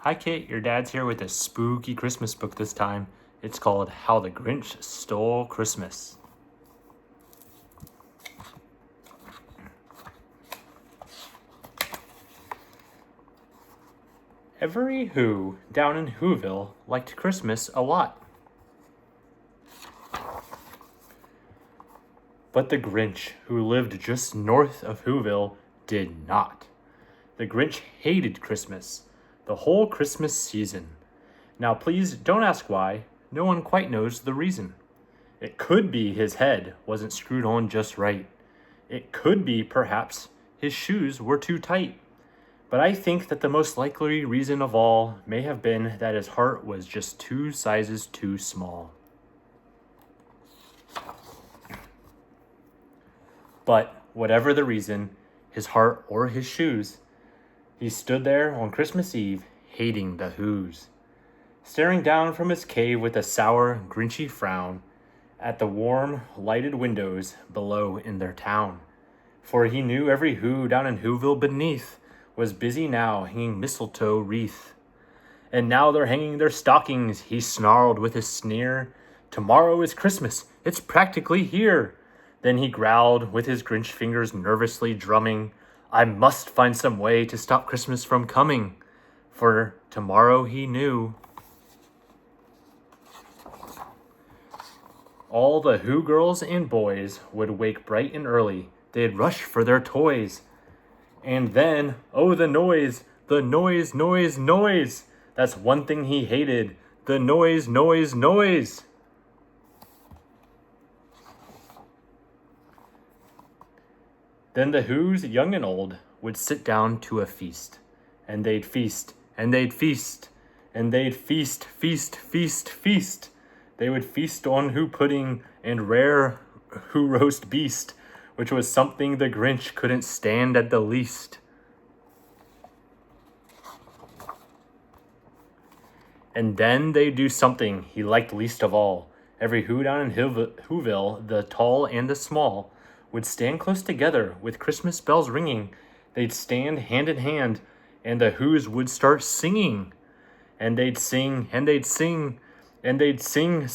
Hi Kate, your dad's here with a spooky Christmas book this time. It's called How the Grinch Stole Christmas. Every Who down in Whoville liked Christmas a lot. But the Grinch, who lived just north of Whoville, did not. The Grinch hated Christmas, the whole Christmas season. Now please don't ask why, no one quite knows the reason. It could be his head wasn't screwed on just right. It could be, perhaps, his shoes were too tight. But I think that the most likely reason of all may have been that his heart was just 2 sizes too small. But whatever the reason, his heart or his shoes, he stood there on Christmas Eve hating the Whos, staring down from his cave with a sour, grinchy frown at the warm, lighted windows below in their town. For he knew every Who down in Whoville beneath was busy now hanging mistletoe wreath. And now they're hanging their stockings, he snarled with a sneer. Tomorrow is Christmas, it's practically here. Then he growled with his Grinch fingers nervously drumming, I must find some way to stop Christmas from coming. For tomorrow he knew. All the Who girls and boys would wake bright and early. They'd rush for their toys. And then, oh, the noise, noise. That's one thing he hated, the noise. Then the Whos, young and old, would sit down to a feast. And they'd feast, and they'd feast, and they'd feast. They would feast on Who pudding and rare Who roast beast, which was something the Grinch couldn't stand at the least. And then they'd do something he liked least of all. Every Who down in Whoville, the tall and the small, would stand close together with Christmas bells ringing. They'd stand hand in hand, and the Whos would start singing. And they'd sing, and they'd sing, and they'd sing.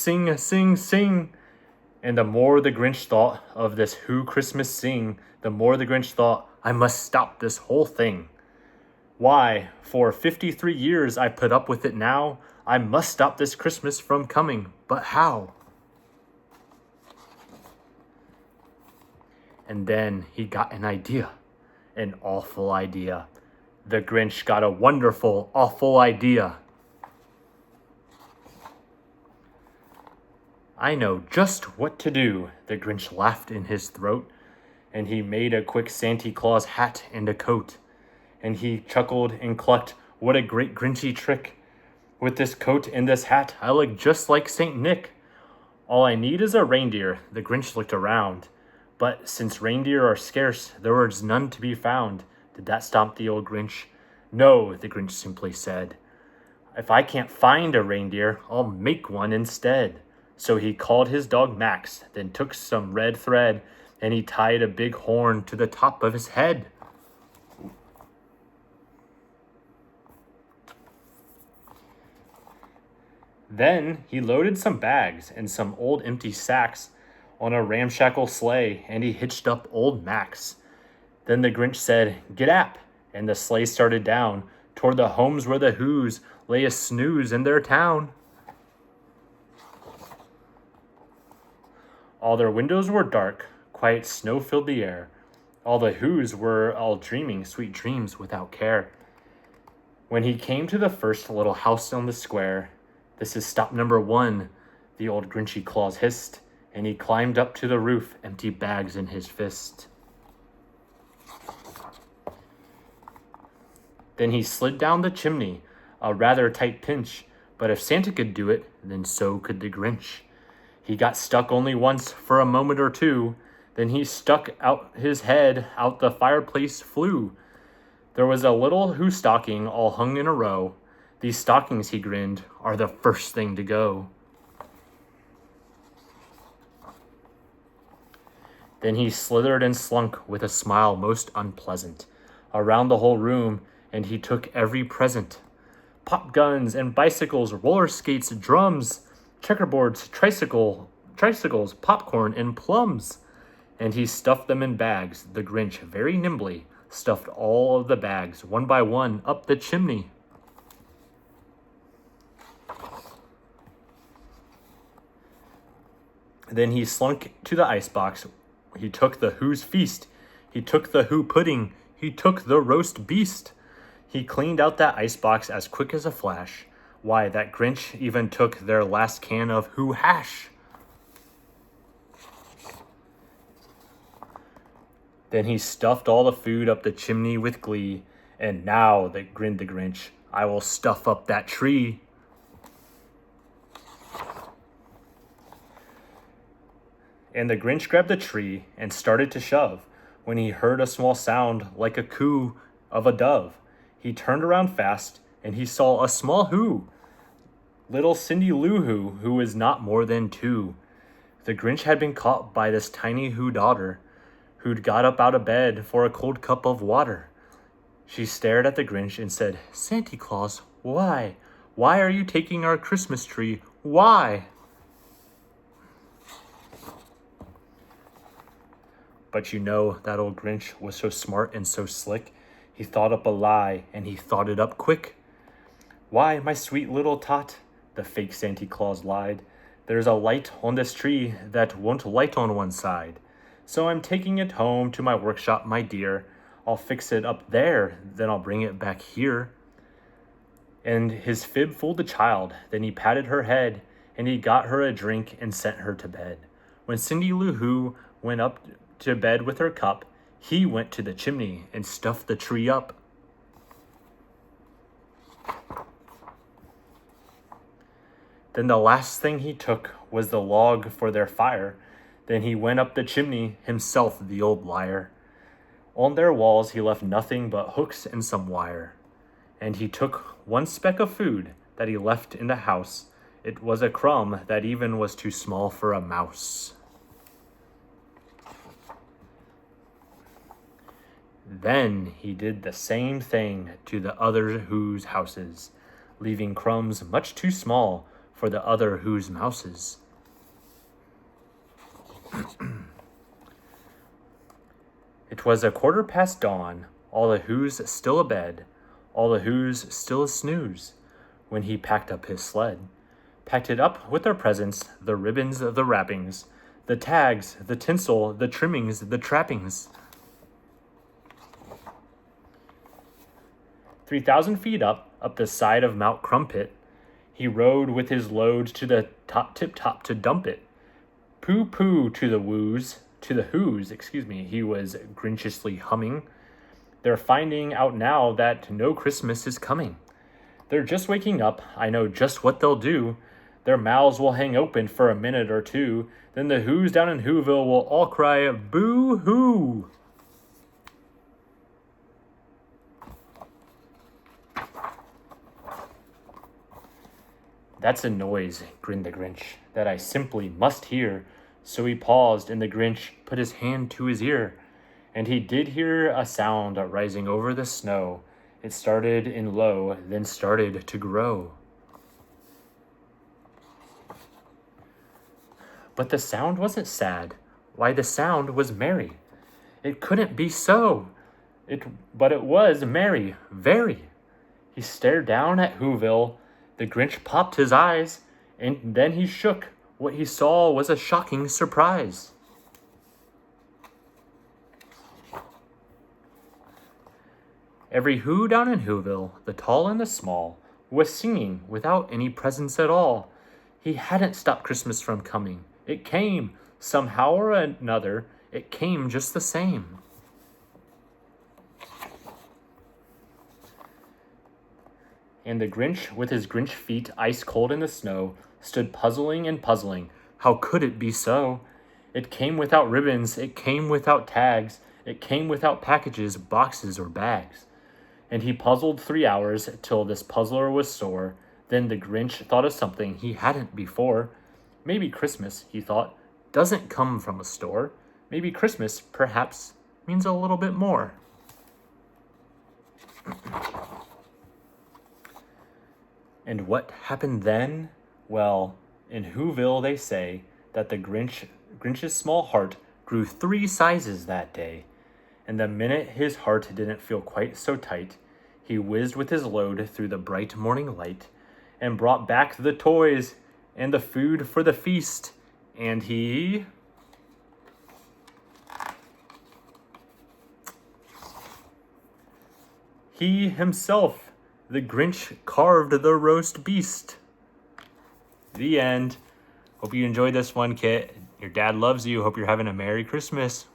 And the more the Grinch thought of this Who Christmas sing, the more the Grinch thought, I must stop this whole thing. Why, for 53 years I put up with it now. I must stop this Christmas from coming, but how? And then he got an idea, an awful idea. The Grinch got a wonderful, awful idea. I know just what to do, the Grinch laughed in his throat, and he made a quick Santa Claus hat and a coat. And he chuckled and clucked, what a great Grinchy trick. With this coat and this hat, I look just like Saint Nick. All I need is a reindeer, the Grinch looked around. But since reindeer are scarce, there was none to be found. Did that stop the old Grinch? No, the Grinch simply said. If I can't find a reindeer, I'll make one instead. So he called his dog Max, then took some red thread, and he tied a big horn to the top of his head. Then he loaded some bags and some old empty sacks on a ramshackle sleigh, and he hitched up old Max. Then the Grinch said, "Get app," and the sleigh started down toward the homes where the Whos lay a snooze in their town. All their windows were dark, quiet snow filled the air. All the Whos were all dreaming sweet dreams without care. When he came to the first little house on the square, "This is stop number 1, the old Grinchy Claus hissed, and he climbed up to the roof, empty bags in his fist. Then he slid down the chimney, a rather tight pinch, but if Santa could do it, then so could the Grinch. He got stuck only once for a moment or two, then he stuck out his head, out the fireplace flew. There was a little Who stocking all hung in a row. These stockings, he grinned, are the first thing to go. Then he slithered and slunk with a smile most unpleasant around the whole room, and he took every present. pop guns and bicycles, roller skates, drums, checkerboards, tricycles, popcorn, and plums. And he stuffed them in bags. The Grinch very nimbly stuffed all of the bags, one by one, up the chimney. Then he slunk to the icebox. He took the Who's feast. He took the Who pudding. He took the roast beast. He cleaned out that icebox as quick as a flash. Why, that Grinch even took their last can of Who hash. Then he stuffed all the food up the chimney with glee. And now, grinned the Grinch, I will stuff up that tree. And the Grinch grabbed the tree and started to shove when he heard a small sound like a coo of a dove. He turned around fast and he saw a small Who, little Cindy Lou who was not more than 2. The Grinch had been caught by this tiny Who daughter who'd got up out of bed for a cold cup of water. She stared at the Grinch and said, Santa Claus, why? Why are you taking our Christmas tree? Why? But you know, that old Grinch was so smart and so slick, he thought up a lie, and he thought it up quick. Why, my sweet little tot, the fake Santa Claus lied, there's a light on this tree that won't light on one side. So I'm taking it home to my workshop, my dear. I'll fix it up there, then I'll bring it back here. And his fib fooled the child, then he patted her head, and he got her a drink and sent her to bed. When Cindy Lou Who went up to bed with her cup, he went to the chimney and stuffed the tree up. Then the last thing he took was the log for their fire. Then he went up the chimney, himself the old liar. On their walls he left nothing but hooks and some wire. And he took one speck of food that he left in the house. It was a crumb that even was too small for a mouse. Then he did the same thing to the other Who's houses, leaving crumbs much too small for the other Who's mouses. It was 1:15 dawn, all the Who's still abed, all the Who's still a snooze, when he packed up his sled. Packed it up with their presents, the ribbons, the wrappings, the tags, the tinsel, the trimmings, the trappings. 3,000 feet up the side of Mount Crumpit, he rode with his load to the tip-top to dump it. Pooh-pooh to the Who's, he was grinchiously humming. They're finding out now that no Christmas is coming. They're just waking up, I know just what they'll do. Their mouths will hang open for a minute or two, then the Who's down in Whoville will all cry, boo-hoo! That's a noise, grinned the Grinch, that I simply must hear. So he paused, and the Grinch put his hand to his ear. And he did hear a sound rising over the snow. It started in low, then started to grow. But the sound wasn't sad. Why, the sound was merry. It couldn't be so. But it was merry, very. He stared down at Whoville. The Grinch popped his eyes, and then he shook. What he saw was a shocking surprise. Every Who down in Whoville, the tall and the small, was singing without any presents at all. He hadn't stopped Christmas from coming. It came, somehow or another, it came just the same. And the Grinch, with his Grinch feet ice cold in the snow, stood puzzling and puzzling. How could it be so? It came without ribbons, it came without tags, it came without packages, boxes, or bags. And he puzzled 3 hours till this puzzler was sore. Then the Grinch thought of something he hadn't before. Maybe Christmas, he thought, doesn't come from a store. Maybe Christmas, perhaps, means a little bit more. And what happened then? Well, in Whoville they say that the Grinch's small heart grew 3 sizes that day. And the minute his heart didn't feel quite so tight, he whizzed with his load through the bright morning light and brought back the toys and the food for the feast. And he himself, the Grinch, carved the roast beast. The end. Hope you enjoyed this one, Kit. Your dad loves you. Hope you're having a Merry Christmas.